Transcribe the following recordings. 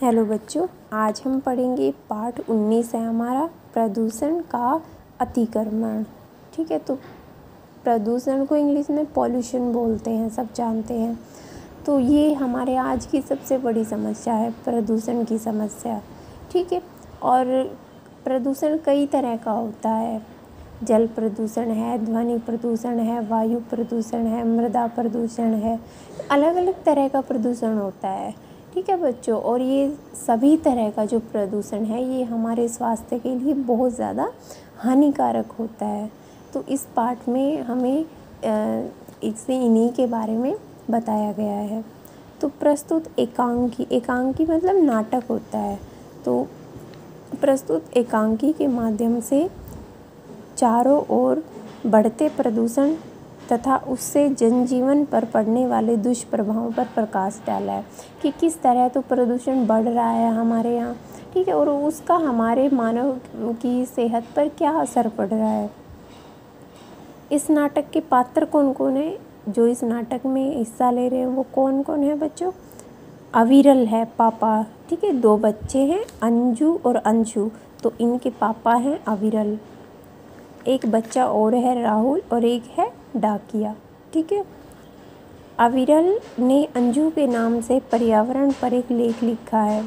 Hello बच्चों, आज हम पढ़ेंगे पाठ 19 है हमारा प्रदूषण का अतिक्रमण। ठीक है, तो प्रदूषण को इंग्लिश में पॉल्यूशन बोलते हैं, सब जानते हैं। तो ये हमारे आज की सबसे बड़ी समस्या है, प्रदूषण की समस्या। ठीक है, और प्रदूषण कई तरह का होता है। जल प्रदूषण है, ध्वनि प्रदूषण है, वायु प्रदूषण है, मृदा प्रदूषण है। अलग अलग तरह का प्रदूषण होता है। ठीक है बच्चों, और ये सभी तरह का जो प्रदूषण है ये हमारे स्वास्थ्य के लिए बहुत ज़्यादा हानिकारक होता है। तो इस पाठ में हमें इससे इन्हीं के बारे में बताया गया है। तो प्रस्तुत एकांकी मतलब नाटक होता है। तो प्रस्तुत एकांकी के माध्यम से चारों ओर बढ़ते प्रदूषण तथा उससे जनजीवन पर पड़ने वाले दुष्प्रभावों पर प्रकाश डाला है कि किस तरह तो प्रदूषण बढ़ रहा है हमारे यहाँ। ठीक है, और उसका हमारे मानव की सेहत पर क्या असर पड़ रहा है। इस नाटक के पात्र कौन कौन है जो इस नाटक में हिस्सा ले रहे हैं, वो कौन कौन है बच्चों। अविरल है पापा। ठीक है, दो बच्चे हैं अंजू और अंशु, तो इनके पापा हैं अविरल। एक बच्चा और है राहुल और एक है डाकिया। ठीक है, अविरल ने अंजू के नाम से पर्यावरण पर एक लेख लिखा है।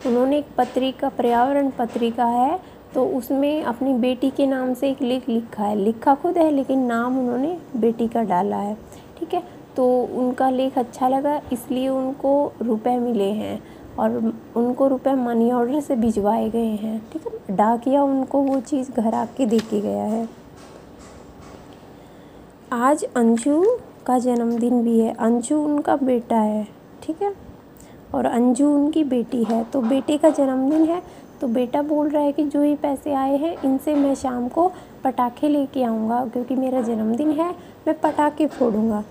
उन्होंने एक पत्रिका, पर्यावरण पत्रिका है, तो उसमें अपनी बेटी के नाम से एक लेख लिखा है। लिखा खुद है लेकिन नाम उन्होंने बेटी का डाला है। ठीक है, तो उनका लेख अच्छा लगा इसलिए उनको रुपए मिले हैं और उनको रुपए मनी ऑर्डर से भिजवाए गए हैं। ठीक है, डाकिया उनको वो चीज़ घर आके दे के गया है। आज अंशु का जन्मदिन भी है। अंशु उनका बेटा है। ठीक है, और अंजू उनकी बेटी है। तो बेटे का जन्मदिन है, तो बेटा बोल रहा है कि जो ये पैसे आए हैं इनसे मैं शाम को पटाखे लेके आऊँगा, क्योंकि मेरा जन्मदिन है, मैं पटाखे फोड़ूँगा।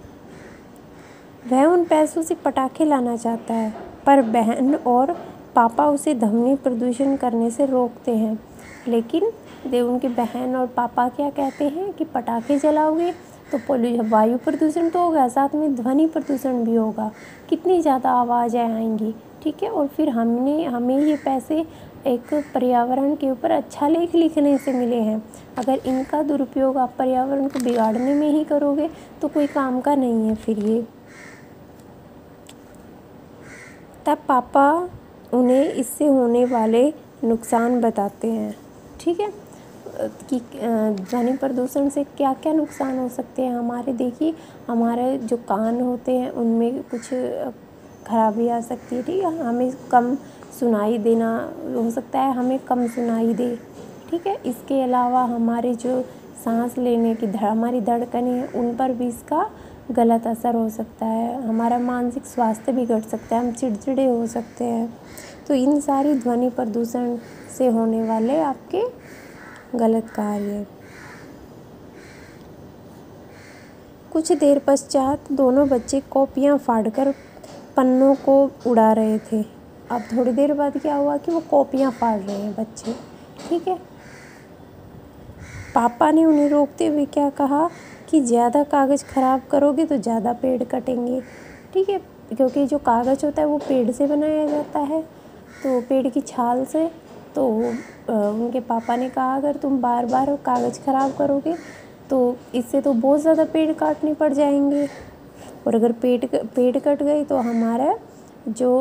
वह उन पैसों से पटाखे लाना चाहता है, पर बहन और पापा उसे ध्वनि प्रदूषण करने से रोकते हैं। लेकिन उनके बहन और पापा क्या कहते हैं कि पटाखे जलाओगे तो वायु प्रदूषण तो होगा, साथ में ध्वनि प्रदूषण भी होगा, कितनी ज़्यादा आवाज़ें आएंगी। ठीक है, और फिर हमें ये पैसे एक पर्यावरण के ऊपर अच्छा लेख लिखने से मिले हैं। अगर इनका दुरुपयोग आप पर्यावरण को बिगाड़ने में ही करोगे तो कोई काम का नहीं है फिर ये। तब पापा उन्हें इससे होने वाले नुकसान बताते हैं। ठीक है, कि ध्वनि प्रदूषण से क्या क्या नुकसान हो सकते हैं हमारे। देखिए, हमारे जो कान होते हैं उनमें कुछ खराबी आ सकती है। ठीक है, हमें कम सुनाई देना हो सकता है, हमें कम सुनाई दे। ठीक है, इसके अलावा हमारे जो सांस लेने की हमारी धड़कनें हैं उन पर भी इसका गलत असर हो सकता है। हमारा मानसिक स्वास्थ्य बिगड़ सकता है, हम चिड़चिड़े हो सकते हैं। तो इन सारी ध्वनि प्रदूषण से होने वाले आपके गलत कार्य। कुछ देर पश्चात दोनों बच्चे कॉपियाँ फाड़कर पन्नों को उड़ा रहे थे। अब थोड़ी देर बाद क्या हुआ कि वो कॉपियाँ फाड़ रहे हैं बच्चे। ठीक है, पापा ने उन्हें रोकते हुए क्या कहा कि ज़्यादा कागज़ ख़राब करोगे तो ज़्यादा पेड़ कटेंगे। ठीक है, क्योंकि जो कागज़ होता है वो पेड़ से बनाया जाता है, तो पेड़ की छाल से। तो उनके पापा ने कहा अगर तुम बार बार कागज़ ख़राब करोगे तो इससे तो बहुत ज़्यादा पेड़ काटने पड़ जाएंगे, और अगर पेड़ कट गई तो हमारा जो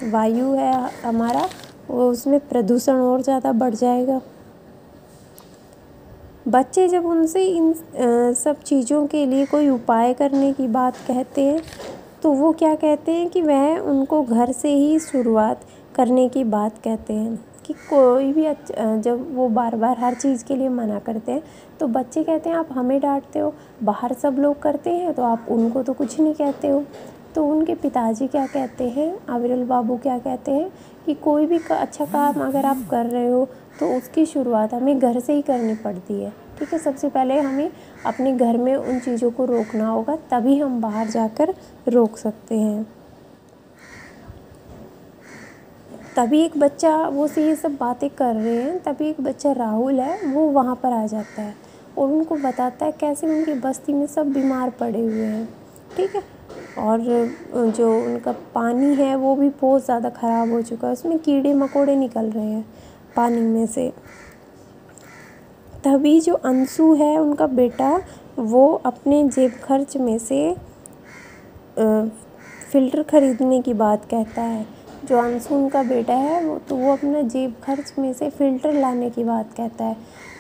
वायु है हमारा वो उसमें प्रदूषण और ज़्यादा बढ़ जाएगा। बच्चे जब उनसे इन सब चीज़ों के लिए कोई उपाय करने की बात कहते हैं तो वो क्या कहते हैं कि वह उनको घर से ही शुरुआत करने की बात कहते हैं। कि कोई भी जब वो बार बार हर चीज़ के लिए मना करते हैं तो बच्चे कहते हैं आप हमें डांटते हो, बाहर सब लोग करते हैं तो आप उनको तो कुछ नहीं कहते हो। तो उनके पिताजी क्या कहते हैं, अविरल बाबू क्या कहते हैं कि कोई भी अच्छा काम अगर आप कर रहे हो तो उसकी शुरुआत हमें घर से ही करनी पड़ती है। ठीक है, सबसे पहले हमें अपने घर में उन चीज़ों को रोकना होगा, तभी हम बाहर जाकर रोक सकते हैं। तभी एक बच्चा वो से ये सब बातें कर रहे हैं, तभी एक बच्चा राहुल है वो वहाँ पर आ जाता है और उनको बताता है कैसे उनकी बस्ती में सब बीमार पड़े हुए हैं। ठीक है, और जो उनका पानी है वो भी बहुत ज़्यादा ख़राब हो चुका है, उसमें कीड़े मकोड़े निकल रहे हैं पानी में से। तभी जो अंशु है उनका बेटा, वो अपने जेब खर्च में से फ़िल्टर ख़रीदने की बात कहता है। जो अंशु उनका बेटा है वो अपना जेब खर्च में से फ़िल्टर लाने की बात कहता है।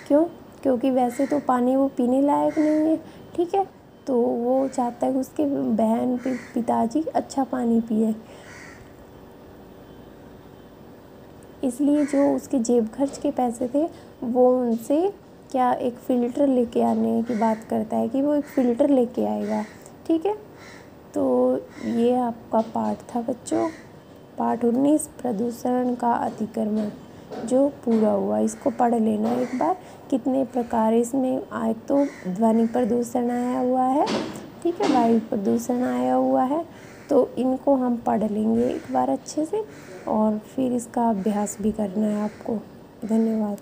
क्यों? क्योंकि वैसे तो पानी वो पीने लायक नहीं है, ठीक है। तो वो चाहता है कि उसके बहन पिताजी अच्छा पानी पिए, इसलिए जो उसके जेब खर्च के पैसे थे वो उनसे क्या एक फ़िल्टर लेके आने की बात करता है कि वो एक फ़िल्टर लेके आएगा, ठीक है। तो ये आपका पाठ था बच्चों, पाठ 19 प्रदूषण का अतिक्रमण जो पूरा हुआ। इसको पढ़ लेना एक बार, कितने प्रकार इसमें एक तो ध्वनि प्रदूषण आया हुआ है, ठीक है, वायु प्रदूषण आया हुआ है। तो इनको हम पढ़ लेंगे एक बार अच्छे से, और फिर इसका अभ्यास भी करना है आपको। धन्यवाद।